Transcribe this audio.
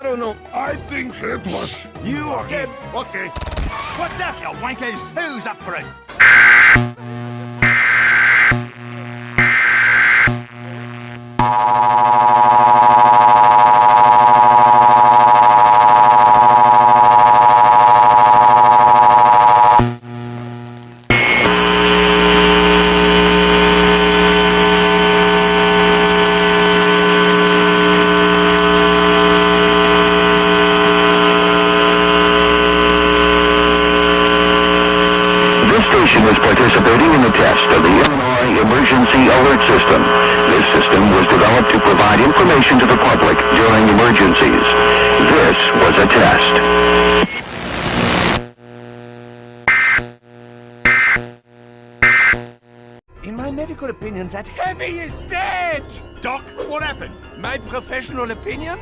I don't know. I think it was... You are Okay. Okay. What's up, you wankers? Who's up for it? This station is participating in the test of the Illinois Emergency Alert System. This system was developed to provide information to the public during emergencies. This was a test. In my medical opinion, that Heavy is dead! Doc, what happened? My professional opinion?